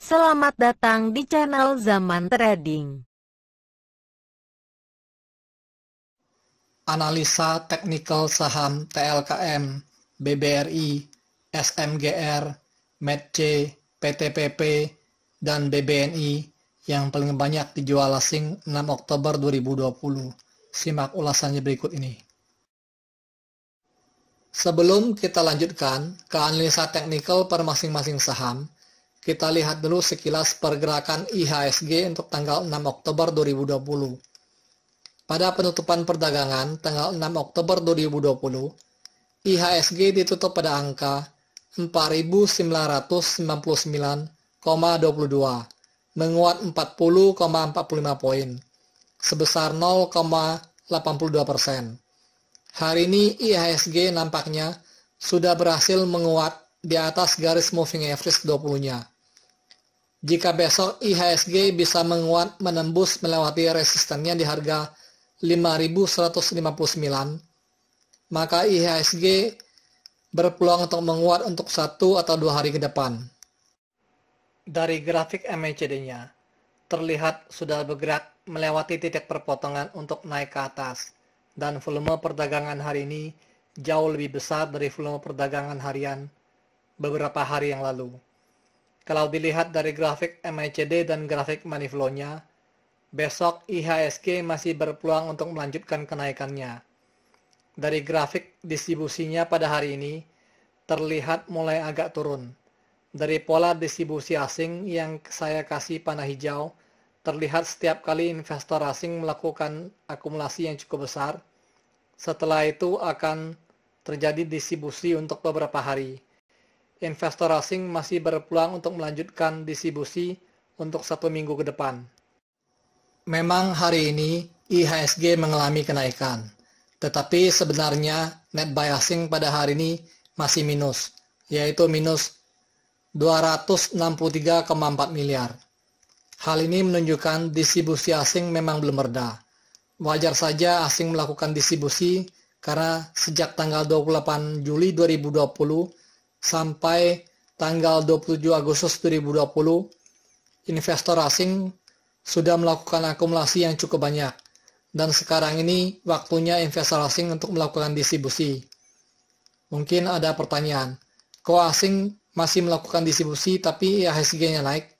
Selamat datang di channel Zaman Trading. Analisa teknikal saham TLKM, BBRI, SMGR, METC, PTPP, dan BBNI yang paling banyak dijual asing 6 Oktober 2020. Simak ulasannya berikut ini. Sebelum kita lanjutkan ke analisa teknikal per masing-masing saham, kita lihat dulu sekilas pergerakan IHSG untuk tanggal 6 Oktober 2020. Pada penutupan perdagangan tanggal 6 Oktober 2020, IHSG ditutup pada angka 4.999,22, menguat 40,45 poin, sebesar 0,82%. Hari ini IHSG nampaknya sudah berhasil menguat di atas garis moving average 20-nya. Jika besok IHSG bisa menguat menembus melewati resistennya di harga 5.159, maka IHSG berpeluang untuk menguat untuk 1 atau 2 hari ke depan. Dari grafik MACD-nya, terlihat sudah bergerak melewati titik perpotongan untuk naik ke atas, dan volume perdagangan hari ini jauh lebih besar dari volume perdagangan harian beberapa hari yang lalu. Kalau dilihat dari grafik MACD dan grafik money flow-nya, besok IHSG masih berpeluang untuk melanjutkan kenaikannya. Dari grafik distribusinya pada hari ini, terlihat mulai agak turun. Dari pola distribusi asing yang saya kasih panah hijau, terlihat setiap kali investor asing melakukan akumulasi yang cukup besar, setelah itu akan terjadi distribusi untuk beberapa hari. Investor asing masih berpeluang untuk melanjutkan distribusi untuk 1 minggu ke depan. Memang hari ini IHSG mengalami kenaikan, tetapi sebenarnya net buy asing pada hari ini masih minus, yaitu minus 263,4 miliar. Hal ini menunjukkan distribusi asing memang belum reda. Wajar saja asing melakukan distribusi karena sejak tanggal 28 Juli 2020 sampai tanggal 27 Agustus 2020, investor asing sudah melakukan akumulasi yang cukup banyak, dan sekarang ini waktunya investor asing untuk melakukan distribusi. Mungkin ada pertanyaan, kok asing masih melakukan distribusi tapi IHSG-nya naik?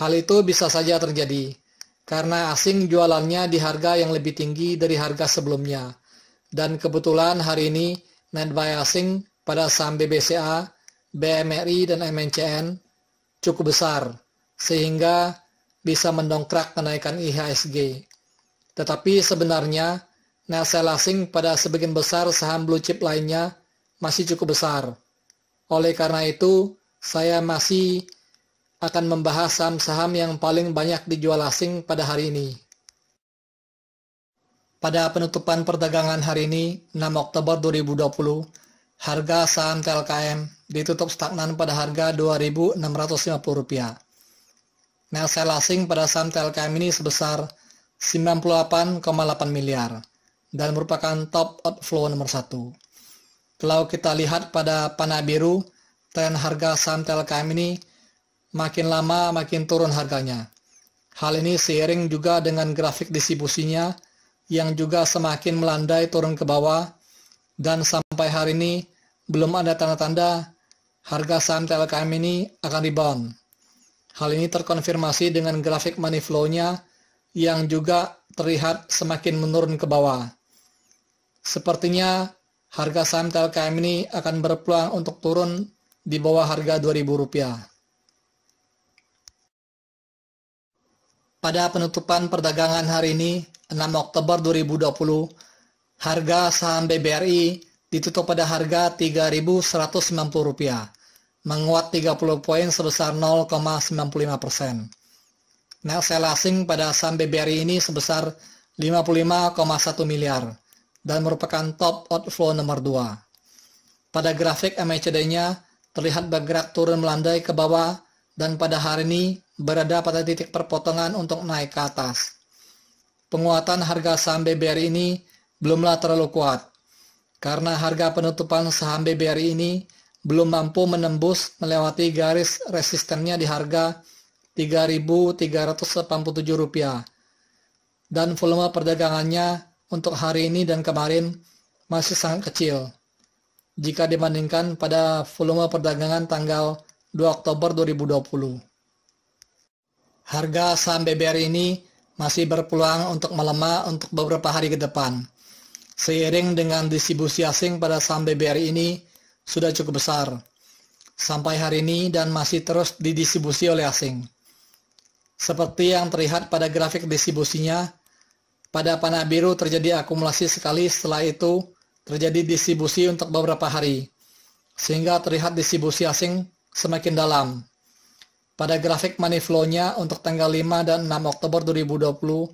Hal itu bisa saja terjadi, karena asing jualannya di harga yang lebih tinggi dari harga sebelumnya, dan kebetulan hari ini net buy asing pada saham BBCA, BMRI, dan MNCN cukup besar, sehingga bisa mendongkrak kenaikan IHSG. Tetapi sebenarnya net sell asing pada sebagian besar saham blue chip lainnya masih cukup besar. Oleh karena itu, saya masih akan membahas saham-saham yang paling banyak dijual asing pada hari ini. Pada penutupan perdagangan hari ini, 6 Oktober 2020, harga saham TLKM ditutup stagnan pada harga Rp2.650. Net sell asing pada saham TLKM ini sebesar 98,8 miliar dan merupakan top outflow nomor 1. Kalau kita lihat pada panah biru, tren harga saham TLKM ini makin lama makin turun harganya. Hal ini seiring juga dengan grafik distribusinya yang juga semakin melandai turun ke bawah, dan sampai hari ini belum ada tanda-tanda harga saham TLKM ini akan rebound. Hal ini terkonfirmasi dengan grafik money flow-nya yang juga terlihat semakin menurun ke bawah. Sepertinya harga saham TLKM ini akan berpeluang untuk turun di bawah harga Rp2.000. Pada penutupan perdagangan hari ini, 6 Oktober 2020, harga saham BBRI ditutup pada harga Rp3.190, menguat 30 poin sebesar 0,95%. Net sell asing pada saham BBRI ini sebesar 55,1 miliar dan merupakan top outflow nomor 2. Pada grafik MACD-nya terlihat bergerak turun melandai ke bawah dan pada hari ini berada pada titik perpotongan untuk naik ke atas. Penguatan harga saham BBRI ini belumlah terlalu kuat, karena harga penutupan saham BBRI ini belum mampu menembus melewati garis resistennya di harga Rp3.387 dan volume perdagangannya untuk hari ini dan kemarin masih sangat kecil jika dibandingkan pada volume perdagangan tanggal 2 Oktober 2020. Harga saham BBRI ini masih berpeluang untuk melemah untuk beberapa hari ke depan. Seiring dengan distribusi asing pada saham BBRI ini sudah cukup besar sampai hari ini dan masih terus didistribusi oleh asing. Seperti yang terlihat pada grafik distribusinya, pada panah biru terjadi akumulasi sekali, setelah itu terjadi distribusi untuk beberapa hari, sehingga terlihat distribusi asing semakin dalam. Pada grafik money flow-nya untuk tanggal 5 dan 6 Oktober 2020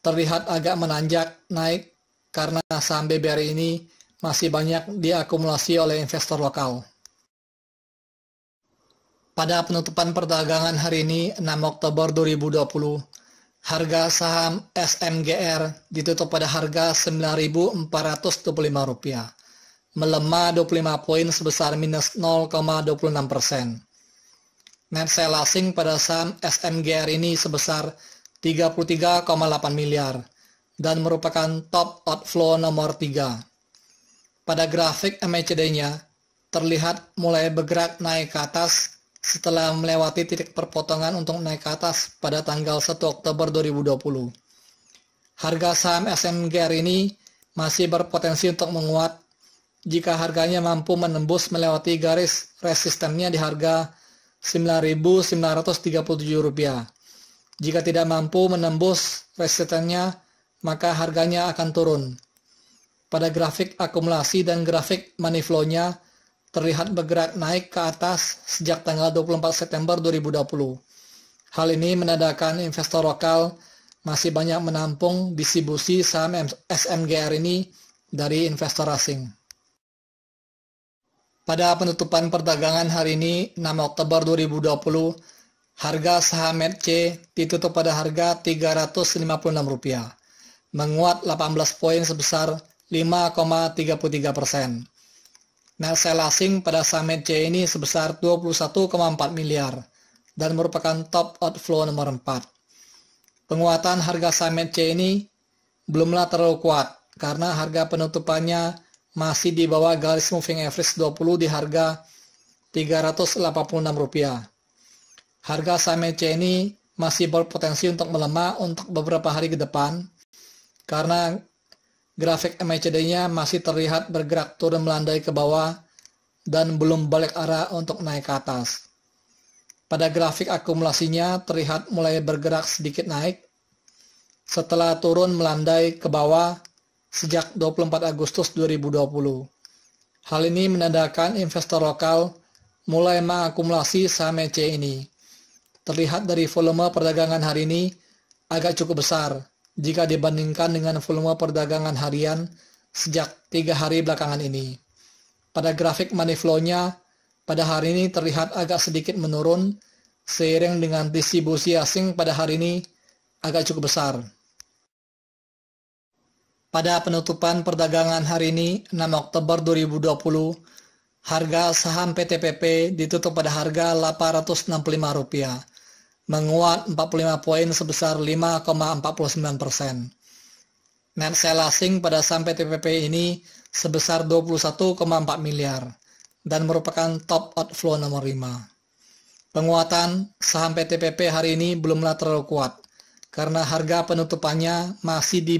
terlihat agak menanjak naik karena saham BBRI ini masih banyak diakumulasi oleh investor lokal. Pada penutupan perdagangan hari ini 6 Oktober 2020, harga saham SMGR ditutup pada harga Rp9.425, melemah 25 poin sebesar minus 0,26%. Net sale asing pada saham SMGR ini sebesar 33,8 miliar dan merupakan top outflow nomor 3. Pada grafik MACD-nya terlihat mulai bergerak naik ke atas setelah melewati titik perpotongan untuk naik ke atas pada tanggal 1 Oktober 2020. Harga saham SMGR ini masih berpotensi untuk menguat jika harganya mampu menembus melewati garis resistennya di harga Rp9.937. Jika tidak mampu menembus resistennya, maka harganya akan turun. Pada grafik akumulasi dan grafik money flow-nya terlihat bergerak naik ke atas sejak tanggal 24 September 2020. Hal ini menandakan investor lokal masih banyak menampung distribusi saham SMGR ini dari investor asing. Pada penutupan perdagangan hari ini 6 Oktober 2020, harga saham METC ditutup pada harga Rp356, menguat 18 poin sebesar 5,33%. Net sale asing pada saham METC ini sebesar 21,4 miliar dan merupakan top outflow nomor 4. Penguatan harga saham METC ini belumlah terlalu kuat karena harga penutupannya masih di bawah garis moving average 20 di harga Rp386. Harga saham METC ini masih berpotensi untuk melemah untuk beberapa hari ke depan karena grafik MACD-nya masih terlihat bergerak turun melandai ke bawah dan belum balik arah untuk naik ke atas. Pada grafik akumulasinya terlihat mulai bergerak sedikit naik setelah turun melandai ke bawah sejak 24 Agustus 2020. Hal ini menandakan investor lokal mulai mengakumulasi saham METC ini. Terlihat dari volume perdagangan hari ini agak cukup besar jika dibandingkan dengan volume perdagangan harian sejak 3 hari belakangan ini. Pada grafik money flow-nya pada hari ini terlihat agak sedikit menurun seiring dengan distribusi asing pada hari ini agak cukup besar. Pada penutupan perdagangan hari ini 6 Oktober 2020, harga saham PTPP ditutup pada harga Rp865, menguat 45 poin sebesar 5,49%. Net sale asing pada saham PTPP ini sebesar 21,4 miliar dan merupakan top outflow nomor 5. Penguatan saham PTPP hari ini belumlah terlalu kuat karena harga penutupannya masih di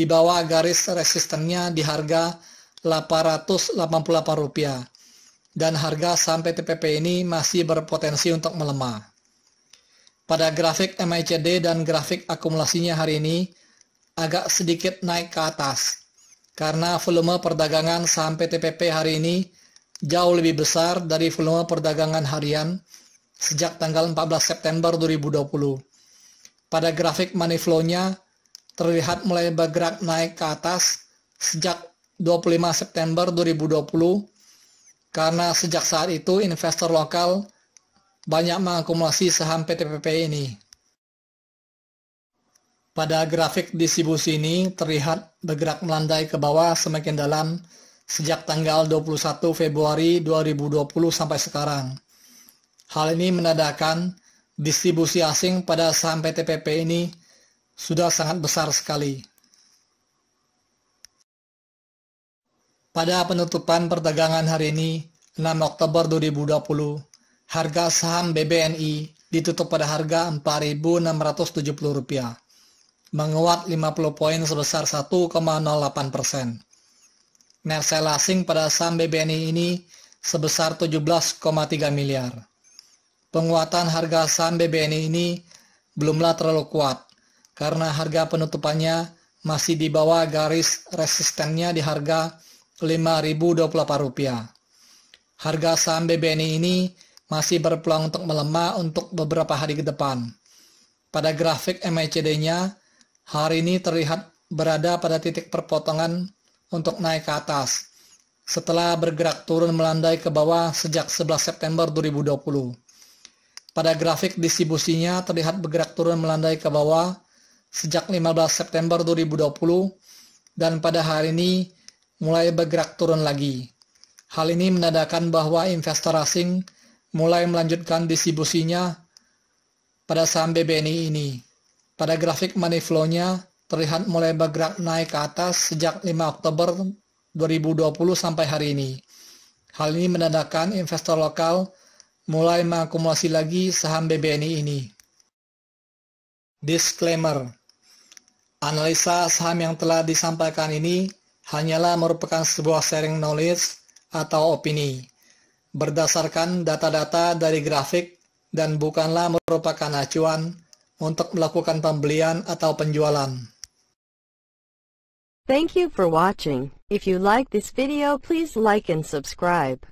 bawah garis resistennya di harga Rp888 dan harga saham PTPP ini masih berpotensi untuk melemah. Pada grafik MACD dan grafik akumulasinya hari ini agak sedikit naik ke atas karena volume perdagangan saham PTPP hari ini jauh lebih besar dari volume perdagangan harian sejak tanggal 14 September 2020. Pada grafik money flow-nya terlihat mulai bergerak naik ke atas sejak 25 September 2020 karena sejak saat itu investor lokal banyak mengakumulasi saham PTPP ini. Pada grafik distribusi ini terlihat bergerak melandai ke bawah semakin dalam sejak tanggal 21 Februari 2020 sampai sekarang. Hal ini menandakan distribusi asing pada saham PTPP ini sudah sangat besar sekali. Pada penutupan perdagangan hari ini, 6 Oktober 2020, harga saham BBNI ditutup pada harga Rp4.670, menguat 50 poin sebesar 1,08%. Net sell asing pada saham BBNI ini sebesar 17,3 miliar. Penguatan harga saham BBNI ini belumlah terlalu kuat, karena harga penutupannya masih di bawah garis resistennya di harga Rp5.028. Harga saham BBNI ini masih berpeluang untuk melemah untuk beberapa hari ke depan. Pada grafik MACD-nya, hari ini terlihat berada pada titik perpotongan untuk naik ke atas, setelah bergerak turun melandai ke bawah sejak 11 September 2020. Pada grafik distribusinya terlihat bergerak turun melandai ke bawah sejak 15 September 2020 dan pada hari ini mulai bergerak turun lagi. Hal ini menandakan bahwa investor asing mulai melanjutkan distribusinya pada saham BBNI ini. Pada grafik money flow-nya terlihat mulai bergerak naik ke atas sejak 5 Oktober 2020 sampai hari ini. Hal ini menandakan investor lokal mulai mengakumulasi lagi saham BBNI ini. Disclaimer: analisa saham yang telah disampaikan ini hanyalah merupakan sebuah sharing knowledge atau opini, berdasarkan data-data dari grafik dan bukanlah merupakan acuan untuk melakukan pembelian atau penjualan. Thank you for watching. If you like this video, please like and subscribe.